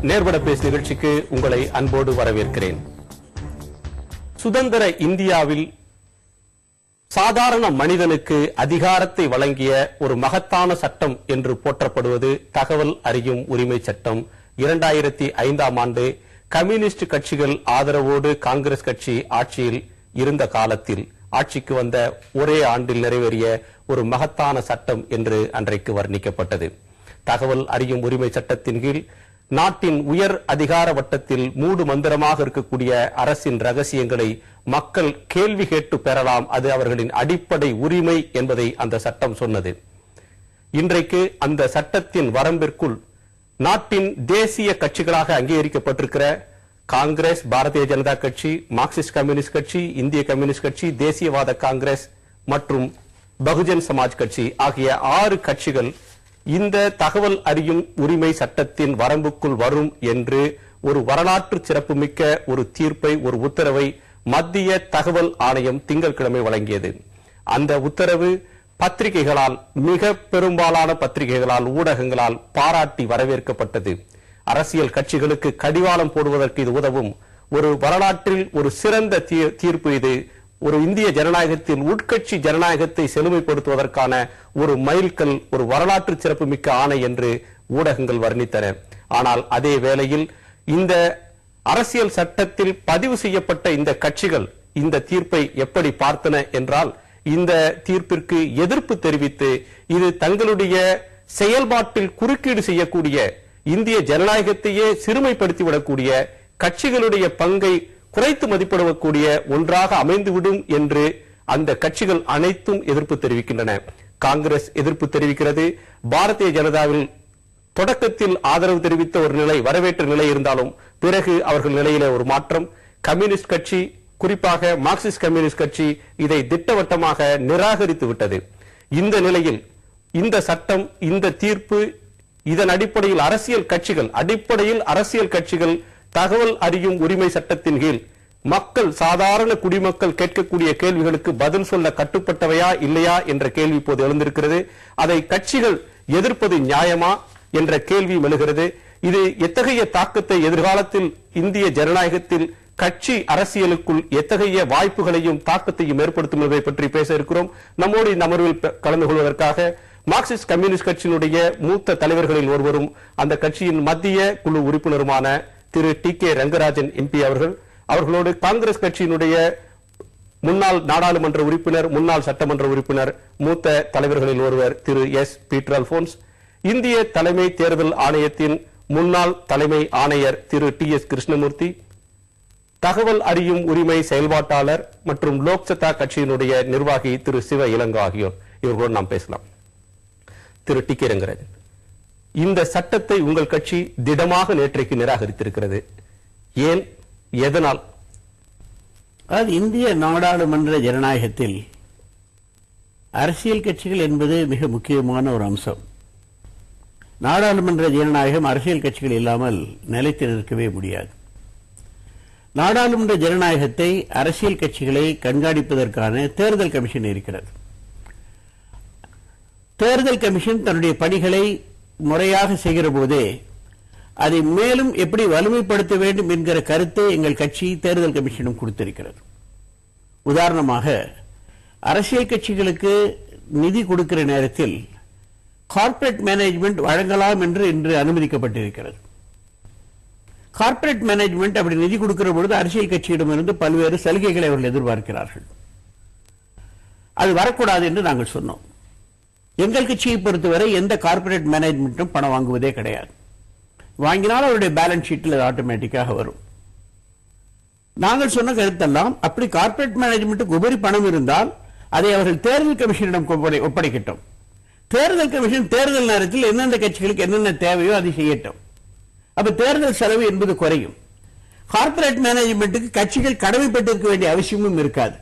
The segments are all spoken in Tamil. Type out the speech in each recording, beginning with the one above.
நேர்பட பேசு நிகழ்ச்சிக்கு உங்களை அன்போடு வரவேற்கிறேன். சுதந்திர இந்தியாவில் சாதாரண மனிதனுக்கு அதிகாரத்தை வழங்கிய ஒரு மகத்தான சட்டம் என்று போற்றப்படுவது தகவல் அறியும் உரிமை சட்டம். 2005ஆம் ஆண்டு கம்யூனிஸ்ட் கட்சிகள் ஆதரவோடு காங்கிரஸ் கட்சி ஆட்சியில் இருந்த காலத்தில் ஆட்சிக்கு வந்த ஒரே ஆண்டில் நிறைவேறிய ஒரு மகத்தான சட்டம் என்று அன்றைக்கு வர்ணிக்கப்பட்டது. தகவல் அறியும் உரிமை சட்டத்தின் கீழ் நாட்டின் உயர் அதிகார வட்டத்தில் மூடு மந்திரமாக இருக்கக்கூடிய அரசின் ரகசியங்களை மக்கள் கேள்வி கேட்டு பெறலாம். அது அவர்களின் அடிப்படை உரிமை என்பதை அந்த சட்டம் சொன்னது. இன்றைக்கு அந்த சட்டத்தின் வரம்பிற்குள் நாட்டின் தேசிய கட்சிகளாக அங்கீகரிக்கப்பட்டிருக்கிற காங்கிரஸ், பாரதிய ஜனதா கட்சி, மார்க்சிஸ்ட் கம்யூனிஸ்ட் கட்சி, இந்திய கம்யூனிஸ்ட் கட்சி, தேசியவாத காங்கிரஸ் மற்றும் பகுஜன் சமாஜ் கட்சி ஆகிய 6 கட்சிகள் இந்த தகவல் அறியும் உரிமை சட்டத்தின் வரம்புக்குள் வரும் என்று ஒரு வரலாற்று சிறப்புமிக்க ஒரு தீர்ப்பை, ஒரு உத்தரவை மத்திய தகவல் ஆணையம் திங்கட்கிழமை வழங்கியது. அந்த உத்தரவு பத்திரிகைகளால், மிக பெரும்பாலான பத்திரிகைகளால், ஊடகங்களால் பாராட்டி வரவேற்கப்பட்டது. அரசியல் கட்சிகளுக்கு கடிவாளம் போடுவதற்கு இது உதவும் ஒரு வரலாற்றில் ஒரு சிறந்த தீர்ப்பு இது. ஒரு இந்திய ஜனநாயகத்தில் உட்கட்சி ஜனநாயகத்தை செழுமைப்படுத்துவதற்கான ஒரு மைல்கல், ஒரு வரலாற்று சிறப்புமிக்க ஆணை என்று ஊடகங்கள் வர்ணித்தன. ஆனால் அதே வேளையில் இந்த அரசியல் சட்டத்தில் பதிவு செய்யப்பட்ட இந்த கட்சிகள் இந்த தீர்ப்பை எப்படி பார்த்தன என்றால், இந்த தீர்ப்பிற்கு எதிர்ப்பு தெரிவித்து இது தங்களுடைய செயல்பாட்டில் குறுக்கீடு செய்யக்கூடிய, இந்திய ஜனநாயகத்தையே சிறுமைப்படுத்திவிடக்கூடிய, கட்சிகளுடைய பங்கை குறைத்து மதிப்பிடக்கூடிய ஒன்றாக அமைந்துவிடும் என்று அந்த கட்சிகள் அனைத்தும் எதிர்ப்பு தெரிவிக்கின்றன. காங்கிரஸ் எதிர்ப்பு தெரிவிக்கிறது. பாரதிய ஜனதாவில் தொடக்கத்தில் ஆதரவு தெரிவித்த ஒரு நிலை, வரவேற்ற நிலை இருந்தாலும் பிறகு அவர்கள் நிலையிலே ஒரு மாற்றம். கம்யூனிஸ்ட் கட்சி, குறிப்பாக மார்க்சிஸ்ட் கம்யூனிஸ்ட் கட்சி இதை திட்டவட்டமாக நிராகரித்து விட்டது. இந்த நிலையில் இந்த சட்டம், இந்த தீர்ப்பு, இதன் அடிப்படையில் அரசியல் கட்சிகள் தகவல் அறியும் உரிமை சட்டத்தின் கீழ் மக்கள், சாதாரண குடிமக்கள் கேட்கக்கூடிய கேள்விகளுக்கு பதில் சொல்ல கட்டுப்பட்டவையா இல்லையா என்ற கேள்வி இப்போது எழுந்திருக்கிறது. அதை கட்சிகள் எதிர்ப்பது நியாயமா என்ற கேள்வி எழுகிறது. இது எத்தகைய தாக்கத்தை எதிர்காலத்தில் இந்திய ஜனநாயகத்தில் கட்சி அரசியலுக்குள் எத்தகைய வாய்ப்புகளையும் தாக்கத்தையும் ஏற்படுத்தும் என்பதை பற்றி பேச இருக்கிறோம். நம்மோடு இந்த அமர்வில் கலந்து கொள்வதற்காக மார்க்சிஸ்ட் கம்யூனிஸ்ட் கட்சியினுடைய மூத்த தலைவர்களில் ஒருவரும் அந்த கட்சியின் மத்திய குழு உறுப்பினருமான திரு டி.கே. ரங்கராஜன் எம்பி அவர்களோடு காங்கிரஸ் கட்சியினுடைய முன்னாள் நாடாளுமன்ற உறுப்பினர், முன்னாள் சட்டமன்ற உறுப்பினர், மூத்த தலைவர்களில் ஒருவர் திரு எஸ். பீட்டர் அல்போன்ஸ், இந்திய தலைமை தேர்தல் ஆணையத்தின் முன்னாள் தலைமை ஆணையர் திரு டி. எஸ். கிருஷ்ணமூர்த்தி, தகவல் அறியும் உரிமை செயல்பாட்டாளர் மற்றும் லோக்சத்தா கட்சியினுடைய நிர்வாகி திரு சிவ இளங்கோ ஆகியோர். இவர்களோடு நாம் பேசலாம். திரு டி.கே. ரங்கராஜன், இந்த சட்டத்தை உங்கள் கட்சி திடமாக நேற்றைக்கு நிராகரித்திருக்கிறது. ஏன், எதனால்? இந்திய நாடாளுமன்ற ஜனநாயகத்தில் அரசியல் கட்சிகள் என்பது மிக முக்கியமான ஒரு அம்சம். நாடாளுமன்ற ஜனநாயகம் அரசியல் கட்சிகள் இல்லாமல் நிலைத்து நிற்கவே முடியாது. நாடாளுமன்ற ஜனநாயகத்தை, அரசியல் கட்சிகளை கண்காணிப்பதற்கான தேர்தல் கமிஷன் இருக்கிறது. தேர்தல் கமிஷன் தன்னுடைய பணிகளை முறையாக செய்கிற போதே அதை மேலும் எப்படி வலிமைப்படுத்த வேண்டும் என்கிற கருத்தை எங்கள் கட்சி தேர்தல் கமிஷனும் கொடுத்திருக்கிறது. உதாரணமாக, அரசியல் கட்சிகளுக்கு நிதி கொடுக்கிற நேரத்தில் கார்ப்பரேட் மேனேஜ்மெண்ட் வழங்கலாம் என்று இன்று அனுமதிக்கப்பட்டிருக்கிறது. கார்ப்பரேட் மேனேஜ்மெண்ட் அப்படி நிதி கொடுக்கிற பொழுது அரசியல் கட்சியிடமிருந்து பல்வேறு சலுகைகளை அவர்கள் எதிர்பார்க்கிறார்கள். அது வரக்கூடாது என்று நாங்கள் சொன்னோம். எங்கள் கட்சியை பொறுத்தவரை எந்த கார்ப்பரேட் மேனேஜ்மெண்ட்டும் பணம் வாங்குவதே கிடையாது. வாங்கினால் அவருடைய பேலன்ஸ் ஷீட்டில் ஆட்டோமேட்டிக்காக வரும். நாங்கள் சொன்ன கருத்தெல்லாம், அப்படி கார்ப்பரேட் மேனேஜ்மெண்ட்டுக்கு உபரி பணம் இருந்தால் அதை அவர்கள் தேர்தல் கமிஷனிடம் ஒப்படைக்கட்டும். தேர்தல் கமிஷன் தேர்தல் நேரத்தில் எந்தெந்த கட்சிகளுக்கு என்னென்ன தேவையோ அதை செய்யட்டும். அப்ப தேர்தல் செலவு என்பது குறையும். கார்ப்பரேட் மேனேஜ்மெண்ட்டுக்கு கட்சிகள் கடமைப்பட்டிருக்க வேண்டிய அவசியமும் இருக்காது.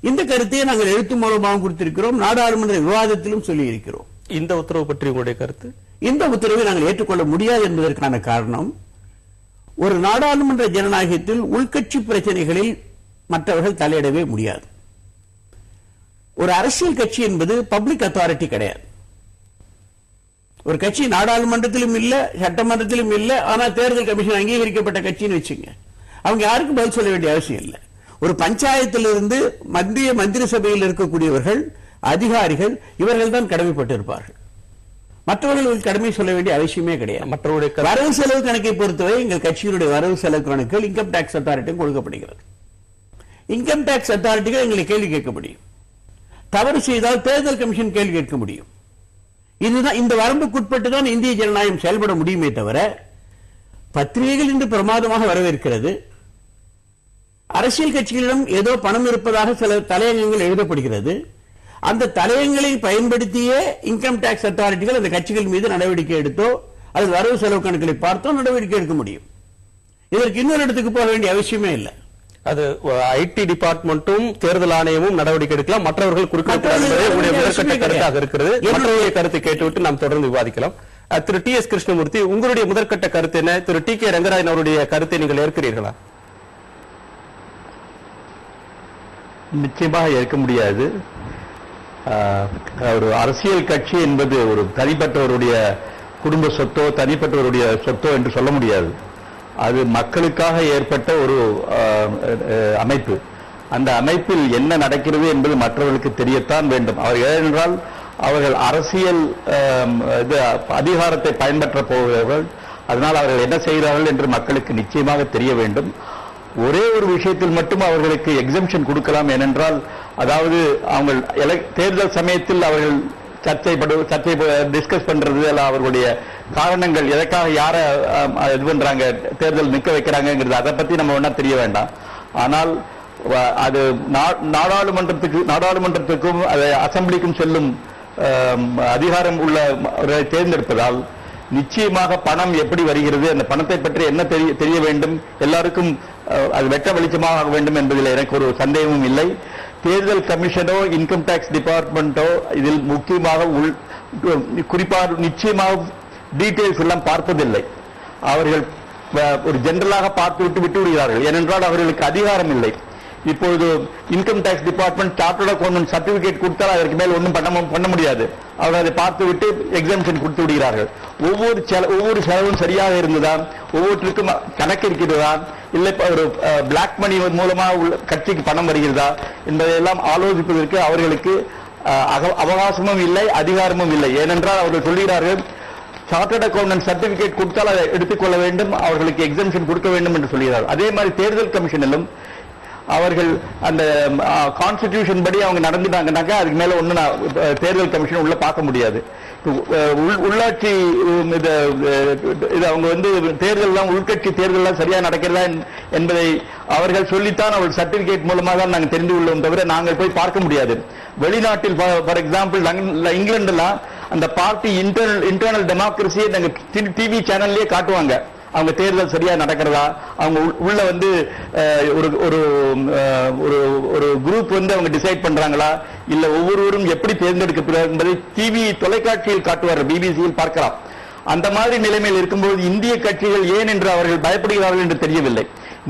இந்த கருத்தையே நாங்கள் எழுத்து மூலமாக கொடுத்திருக்கிறோம். நாடாளுமன்ற விவாதத்திலும் சொல்லி இருக்கிறோம். இந்த உத்தரவு பற்றி உங்களுடைய கருத்து? இந்த உத்தரவை நாங்கள் ஏற்றுக்கொள்ள முடியாது என்பதற்கான காரணம், ஒரு நாடாளுமன்ற ஜனநாயகத்தில் உள்கட்சி பிரச்சனைகளில் மற்றவர்கள் தலையிடவே முடியாது. ஒரு அரசியல் கட்சி என்பது பப்ளிக் அத்தாரிட்டி கிடையாது. ஒரு கட்சி நாடாளுமன்றத்திலும் இல்ல, சட்டமன்றத்திலும் இல்ல, ஆனா தேர்தல் கமிஷன் அங்கீகரிக்கப்பட்ட கட்சின்னு வச்சுங்க, அவங்க யாருக்கும் பதில் சொல்ல வேண்டிய அவசியம் இல்லை. ஒரு பஞ்சாயத்திலிருந்து மத்திய மந்திரி சபையில் இருக்கக்கூடியவர்கள், அதிகாரிகள், இவர்கள் தான் கடமைப்பட்டிருப்பார்கள். மற்றவர்களுக்கு கடமை சொல்ல வேண்டிய அவசியமே கிடையாது. மற்றவருடைய வரவு செலவு கணக்கை பொறுத்தவரை எங்கள் கட்சியினுடைய வரவு செலவு கணக்குகள் இன்கம் டாக்ஸ் அத்தாரிட்டியும் கொடுக்கப்படுகிறது. இன்கம் டாக்ஸ் அத்தாரிட்டிகள் எங்களை கேள்வி கேட்க முடியும். தவறு செய்தால் தேர்தல் கமிஷன் கேள்வி கேட்க முடியும். இதுதான், இந்த வரம்புக்குட்பட்டு தான் இந்திய ஜனநாயகம் செயல்பட முடியுமே தவிர, பத்திரிகைகள் இன்று பிரமாதமாக வரவேற்கிறது. அரசியல் கட்சிகளிடம் ஏதோ பணம் இருப்பதாக சில தலையங்கங்கள் எழுதப்படுகிறது. அந்த தலையங்களை பயன்படுத்தியே இன்கம் டாக்ஸ் அத்தாரிட்டிகள் அந்த கட்சிகள் மீது நடவடிக்கை எடுத்தோ அது வரவு செலவு கணக்குகளை பார்த்தோ நடவடிக்கை எடுக்க முடியும். இதற்கு இன்னொரு இடத்துக்கு போக வேண்டிய அவசியமே இல்லை. அது ஐடி டிபார்ட்மெண்ட்டும் தேர்தல் ஆணையமும் நடவடிக்கை எடுக்கலாம், மற்றவர்கள் முதற்கட்ட கருத்தாக இருக்கிறது. மற்றவருடைய கருத்தை கேட்டுவிட்டு நாம் தொடர்ந்து விவாதிக்கலாம். திரு டி எஸ் கிருஷ்ணமூர்த்தி, உங்களுடைய முதற்கட்ட கருத்து என்ன? திரு டி கே ரங்கராஜன் அவருடைய கருத்தை நீங்கள் ஏற்கிறீர்களா? நிச்சயமாக ஏற்க முடியாது. ஒரு அரசியல் கட்சி என்பது ஒரு தனிப்பட்டவருடைய குடும்ப சொத்தோ தனிப்பட்டவருடைய சொத்தோ என்று சொல்ல முடியாது. அது மக்களுக்காக ஏற்பட்ட ஒரு அமைப்பு. அந்த அமைப்பில் என்ன நடக்கிறது என்பது மற்றவர்களுக்கு தெரியத்தான் வேண்டும். ஏனென்றால் அவர்கள் அரசியல் அதிகாரத்தை பயன்பற்ற போகிறவர்கள். அதனால் அவர்கள் என்ன செய்கிறார்கள் என்று மக்களுக்கு நிச்சயமாக தெரிய வேண்டும். ஒரே ஒரு விஷயத்தில் மட்டும் அவர்களுக்கு எக்ஸம்ஷன் கொடுக்கலாம். ஏனென்றால் அதாவது அவங்க தேர்தல் சமயத்தில் அவர்கள் சர்ச்சை டிஸ்கஸ் பண்றது அல்ல, அவர்களுடைய காரணங்கள் எதற்காக யார இது பண்றாங்க, தேர்தல் நிற்க வைக்கிறாங்கிறது அதை பத்தி நம்ம ஒன்றா தெரிய வேண்டாம். ஆனால் அது நாடாளுமன்றத்துக்கும் அசம்பிளிக்கும் செல்லும் அதிகாரம் உள்ள தேர்ந்தெடுப்பதால் நிச்சயமாக பணம் எப்படி வருகிறது, அந்த பணத்தை பற்றி என்ன தெரிய வேண்டும், எல்லாருக்கும் அது வெட்ட வெளிச்சமாக வேண்டும் என்பதில் எனக்கு ஒரு சந்தேகமும் இல்லை. தேர்தல் கமிஷனோ இன்கம் டாக்ஸ் டிபார்ட்மெண்டோ இதில் முக்கியமாக குறிப்பாக நிச்சயமாக டீடைல்ஸ் எல்லாம் பார்ப்பதில்லை. அவர்கள் ஒரு ஜெனரலாக பார்த்துவிட்டு விட்டு விடுகிறார்கள். ஏனென்றால் அவர்களுக்கு அதிகாரம் இல்லை. இப்பொழுது income tax department chartered accountant certificate கொடுத்தால் அதற்கு மேல் ஒன்றும் பண்ண முடியாது. அவர்கள் அதை பார்த்துவிட்டு எக்ஸம்ஷன் கொடுத்து விடுகிறார்கள். ஒவ்வொரு செலவும் சரியாக இருந்ததா, ஒவ்வொருத்திற்கும் கணக்கு இருக்கிறதா, இல்லை ஒரு பிளாக் மணி மூலமாக கட்சிக்கு பணம் வருகிறதா என்பதையெல்லாம் ஆலோசிப்பதற்கு அவர்களுக்கு அவகாசமும் இல்லை, அதிகாரமும் இல்லை. ஏனென்றால் அவர்கள் சொல்கிறார்கள் சார்ட்டர்ட் அக்கவுண்டன்ட் சர்டிபிகேட் கொடுத்தால் அதை எடுத்துக்கொள்ள வேண்டும், அவர்களுக்கு எக்ஸம்ஷன் கொடுக்க வேண்டும் என்று சொல்கிறார்கள். அதே மாதிரி தேர்தல் கமிஷனிலும் அவர்கள் அந்த கான்ஸ்டிடியூஷன் படி அவங்க நடந்துட்டாங்கன்னாக்கா அதுக்கு மேல ஒண்ணு தேர்தல் கமிஷன் உள்ள பார்க்க முடியாது. உள்ளாட்சி இது அவங்க தேர்தல் உள்கட்சி தேர்தல் சரியா நடக்கிறதா என்பதை அவர்கள் சொல்லித்தான் அவர்கள் சர்டிபிகேட் மூலமாக தான் நாங்கள் தெரிந்து கொள்வோம் தவிர நாங்கள் போய் பார்க்க முடியாது. வெளிநாட்டில் ஃபார் எக்ஸாம்பிள் இங்கிலாந்துலாம் அந்த பார்ட்டி இன்டர்னல் டெமோக்ரஸியை நாங்கள் டிவி சேனல்லே காட்டுவாங்க. அவங்க தேர்தல் சரியா நடக்கிறதா, அவங்க உள்ள ஒரு குரூப் அவங்க டிசைட் பண்றாங்களா, இல்ல ஒவ்வொருவரும் எப்படி தேர்ந்தெடுக்கப்படுறார் என்பதை டிவி தொலைக்காட்சியில் காட்டுவார், பிபிசியில் பார்க்கலாம். அந்த மாதிரி நிலைமையில் இருக்கும்போது இந்திய கட்சிகள் ஏன் என்று அவர்கள் பயப்படுகிறார்கள் என்று தெரியவில்லை.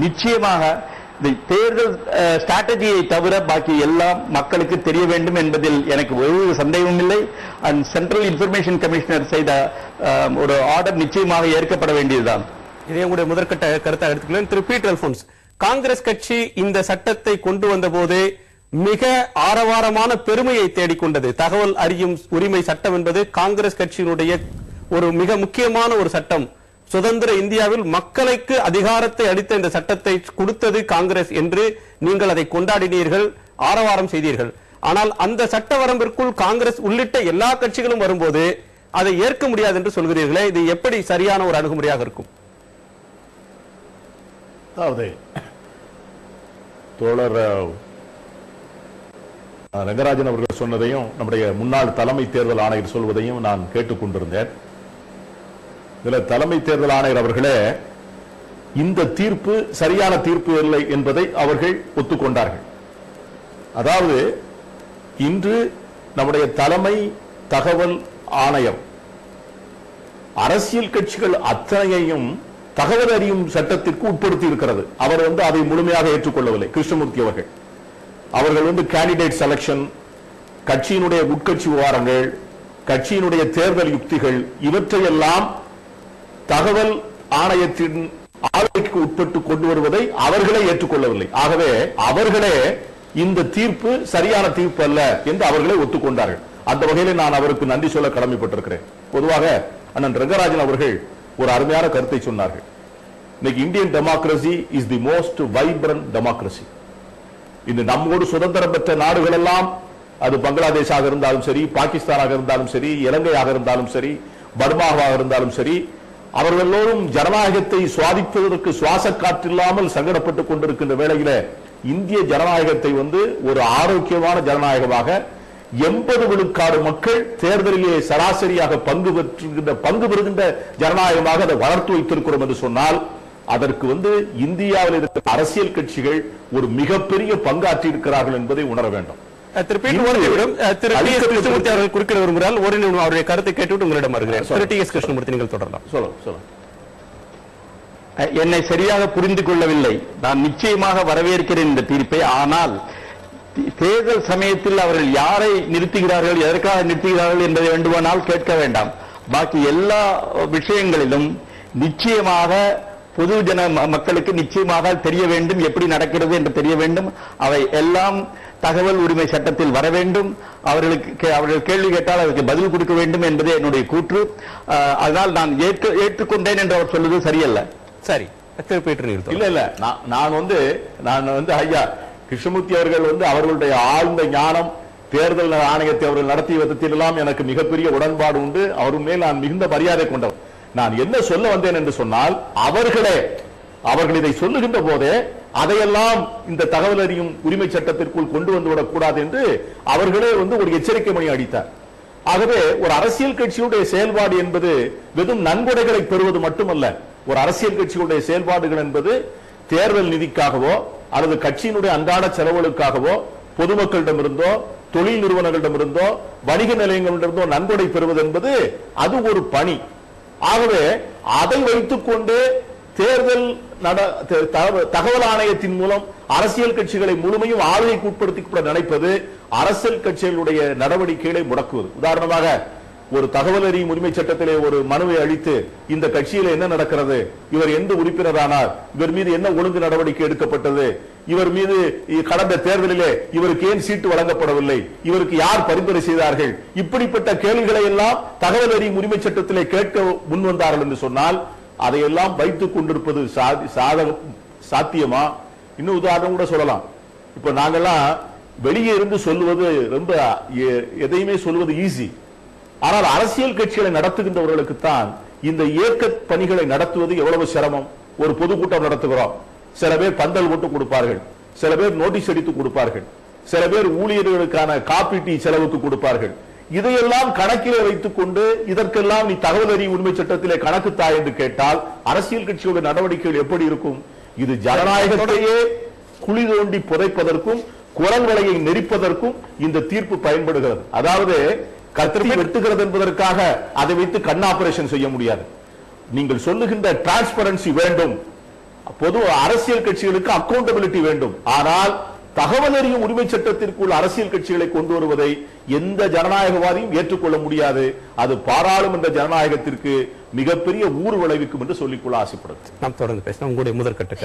நிச்சயமாக தேர்தல் ஸ்ட்ராட்டஜியை தவிர பாக்கி எல்லாம் மக்களுக்கு தெரிய வேண்டும் என்பதில் எனக்கு ஒரு சந்தேகமும் இல்லை. அண்ட் சென்ட்ரல் இன்ஃபர்மேஷன் கமிஷனர் செய்த ஒரு ஆர்டர் நிச்சயமாக ஏற்கப்பட வேண்டியதுதான். இதே உங்களுடைய முதற்கட்ட கருத்தாக எடுத்துக்கலாம். திரு பீட்டர் அல்போன்ஸ், காங்கிரஸ் கட்சி இந்த சட்டத்தை கொண்டு வந்த போது மிக ஆரவாரமான பெருமையை தேடிக்கொண்டது. தகவல் அறியும் உரிமை சட்டம் என்பது காங்கிரஸ் கட்சியினுடைய ஒரு மிக முக்கியமான ஒரு சட்டம். சுதந்திர இந்தியாவில் மக்களுக்கு அதிகாரத்தை அளித்த இந்த சட்டத்தை கொடுத்தது காங்கிரஸ் என்று நீங்கள் அதை கொண்டாடினீர்கள், ஆரவாரம் செய்தீர்கள். ஆனால் அந்த சட்ட வரம்பிற்குள் காங்கிரஸ் உள்ளிட்ட எல்லா கட்சிகளும் வரும்போது அதை ஏற்க முடியாது என்று சொல்கிறீர்களே, இது எப்படி சரியான ஒரு அணுகுமுறையாக இருக்கும்? அதாவது தோழர் ரங்கராஜன் அவர்கள் சொன்னதையும் நம்முடைய முன்னாள் தலைமை தேர்தல் ஆணையர் சொல்வதையும் நான் கேட்டுக்கொண்டிருந்தேன். இதுல தலைமை தேர்தல் ஆணையர் அவர்களே இந்த தீர்ப்பு சரியான தீர்ப்பு இல்லை என்பதை அவர்கள் ஒத்துக்கொண்டார்கள். அதாவது இன்று நம்முடைய தலைமை தகவல் ஆணையம் அரசியல் கட்சிகள் அத்தனையையும் தகவல் அறியும் சட்டத்திற்கு உட்படுத்தி இருக்கிறது. அவர் அதை முழுமையாக ஏற்றுக்கொள்ளவில்லை. கிருஷ்ணமூர்த்தி அவர்கள் கேண்டிடேட் செலக்ஷன், கட்சியினுடைய உட்கட்சி விவகாரங்கள், கட்சியினுடைய தேர்தல் யுக்திகள் இவற்றையெல்லாம் தகவல் ஆணையத்தின் ஆளுகைக்கு உட்பட்டு கொண்டு வருவதை அவர்களே ஏற்றுக்கொள்ளவில்லை. ஆகவே அவர்களே இந்த தீர்ப்பு சரியான தீர்ப்பு அல்ல என்று அவர்களே ஒத்துக்கொண்டார்கள். அந்த வகையில் நான் அவருக்கு நன்றி சொல்ல கடமைப்பட்டிருக்கிறேன். பொதுவாக அண்ணன் ரங்கராஜன் அவர்கள் ஒரு அருமையான கருத்தை சொன்னார்கள். இன்னைக்கு Indian democracy is the most vibrant democracy. இந்த நம்மோடு சுதந்திரம் பெற்ற நாடுகள் எல்லாம், அது பங்களாதேஷாக இருந்தாலும் சரி, பாகிஸ்தானாக இருந்தாலும் சரி, இலங்கையாக இருந்தாலும் சரி, பர்மாவாக இருந்தாலும் சரி, அவர்கள் எல்லோரும் ஜனநாயகத்தை சுவாதிப்பதற்கு சுவாச காற்றில்லாமல் சங்கடப்பட்டுக் கொண்டிருக்கின்ற வேளையில இந்திய ஜனநாயகத்தை ஒரு ஆரோக்கியமான ஜனநாயகமாக 80 விழுக்காடு மக்கள் தேர்தலிலே சராசரியாக பங்கு பெறுகின்ற ஜனநாயகமாக அதை வளர்த்து வைத்திருக்கிறோம் என்று சொன்னால், அதற்கு இந்தியாவில் இருக்கிற அரசியல் கட்சிகள் ஒரு மிகப்பெரிய பங்காற்றி இருக்கிறார்கள் என்பதை உணர வேண்டும். குறுக்கிட விரும்புகிறார். ஒரு நிமிடம் அவருடைய கருத்தை கேட்டுவிட்டு உங்களிடம் வருகிறேன். கிருஷ்ணமூர்த்தி, நீங்கள் தொடரலாம். சொல்லுங்க. என்னை சரியாக புரிந்து கொள்ளவில்லை. நான் நிச்சயமாக வரவேற்கிறேன் இந்த தீர்ப்பை. ஆனால் தேர்தல் சமயத்தில் அவர்கள் யாரை நிறுத்துகிறார்கள், எதற்காக நிறுத்துகிறார்கள் என்பதை வேண்டுமானால் கேட்க வேண்டாம். பாக்கி எல்லா விஷயங்களிலும் நிச்சயமாக பொதுஜன மக்களுக்கு நிச்சயமாக தெரிய வேண்டும், எப்படி நடக்கிறது என்று தெரிய வேண்டும். அவை எல்லாம் தகவல் உரிமை சட்டத்தில் வர வேண்டும். அவர்கள் கேள்வி கேட்டால் அதற்கு பதில் கொடுக்க வேண்டும் என்பதே என்னுடைய கூற்று. அதனால் நான் ஏற்றுக்கொண்டேன் என்று அவர் சொல்வது சரியல்ல. சரி, இல்ல நான் ஐயா கிருஷ்ணமூர்த்தி அவர்கள் அவர்களுடைய ஆழ்ந்த ஞானம், தேர்தல் ஆணையத்தை அவர்கள் நடத்திய விதத்தில் எல்லாம் எனக்கு மிகப்பெரிய உடன்பாடு உண்டு. அவர் மேல் நான் மிகுந்த மரியாதை கொண்டவர். நான் என்ன சொல்ல வந்தேன் என்று சொன்னால், அவர்கள் இதை சொல்லுகின்ற போதே அதையெல்லாம் இந்த தகவல் அறியும் உரிமை சட்டத்திற்குள் கொண்டு வந்துவிடக் கூடாது என்று அவர்களே ஒரு எச்சரிக்கை மணி அடித்தார். ஆகவே ஒரு அரசியல் கட்சியுடைய செயல்பாடு என்பது வெறும் நன்கொடைகளை பெறுவது மட்டுமல்ல. ஒரு அரசியல் கட்சியுடைய செயல்பாடுகள் என்பது தேர்தல் நிதிக்காகவோ அல்லது கட்சியினுடைய அன்றாட செலவுகளுக்காகவோ பொதுமக்களிடமிருந்தோ தொழில் நிறுவனங்களிடமிருந்தோ வணிக நிலையங்களிடமிருந்தோ நன்கொடை பெறுவது என்பது அது ஒரு பணி. ஆகவே அதை வைத்துக் கொண்டு தேர்தல் தகவல் ஆணையத்தின் மூலம் அரசியல் கட்சிகளை முழுமையும் ஆளுகைக்கு உட்படுத்தி நினைப்பது அரசியல் கட்சிகளுடைய நடவடிக்கைகளை முடக்குவது. உதாரணமாக, ஒரு தகவல் அறியும் உரிமை சட்டத்திலே ஒரு மனுவை அளித்து இந்த கட்சியில் என்ன நடக்கிறது, இவர் எந்த உறுப்பினரானார், இவர் மீது என்ன ஒழுங்கு நடவடிக்கை எடுக்கப்பட்டது, இவர் மீது கடந்த தேர்தலிலே இவருக்கு ஏன் சீட்டு வழங்கப்படவில்லை, இவருக்கு யார் பரிந்துரை செய்தார்கள், இப்படிப்பட்ட கேள்விகளை எல்லாம் தகவல் அறியும் உரிமை சட்டத்திலே கேட்க முன் வந்தார்கள் என்று சொன்னால், அதையெல்லாம் வைத்துக் கொண்டிருப்பது சாத்தியமா? இன்னும் உதாரணம் கூட சொல்லலாம். இப்ப நாங்கெல்லாம் வெளியே இருந்து சொல்லுவது ரொம்ப எதையுமே சொல்வது ஈஸி. ஆனால் அரசியல் கட்சிகளை நடத்துகின்றவர்களுக்கு தான் இந்த இயக்க பணிகளை நடத்துவது எவ்வளவு சிரமம். ஒரு பொதுக்கூட்டம் நடத்துகிறோம், சில பேர் பந்தல் போட்டு கொடுப்பார்கள், சில பேர் நோட்டீஸ் அடித்து கொடுப்பார்கள், சில பேர் ஊழியர்களுக்கான காப்பி டீ செலவுக்கு கொடுப்பார்கள். இதையெல்லாம் கணக்கிலே வைத்துக் கொண்டு இதற்கெல்லாம் நீ தகவல் அறியும் உரிமை சட்டத்திலே கணக்கு தாய் என்று கேட்டால் அரசியல் கட்சியோட நடவடிக்கைகள் எப்படி இருக்கும்? இது ஜனநாயகத்தையே குழி தோண்டி புதைப்பதற்கும் குரல் வலையை நெரிப்பதற்கும் இந்த தீர்ப்பு பயன்படுகிறது. அதாவது கத்திரி வெட்டுகிறது என்பதற்காக அதை வைத்து கண் ஆபரேஷன் செய்ய முடியாது. நீங்கள் சொல்லுகின்ற டிரான்ஸ்பரன்சி வேண்டும், பொது அரசியல் கட்சிகளுக்கு அக்கௌண்டபிலிட்டி வேண்டும். ஆனால் தகவல் அறியும் உரிமை சட்டத்திற்குள் அரசியல் கட்சிகளை கொண்டு வருவதை எந்த ஜனநாயகவாதியும் ஏற்றுக்கொள்ள முடியாது. அது பாராளுமன்ற ஜனநாயகத்திற்கு மிகப்பெரிய ஊர் விளைவிக்கும் என்று சொல்லிக்கொள்ள ஆசைப்படுது. நாம் தொடர்ந்து பேசலாம். உங்களுடைய முதற்கட்ட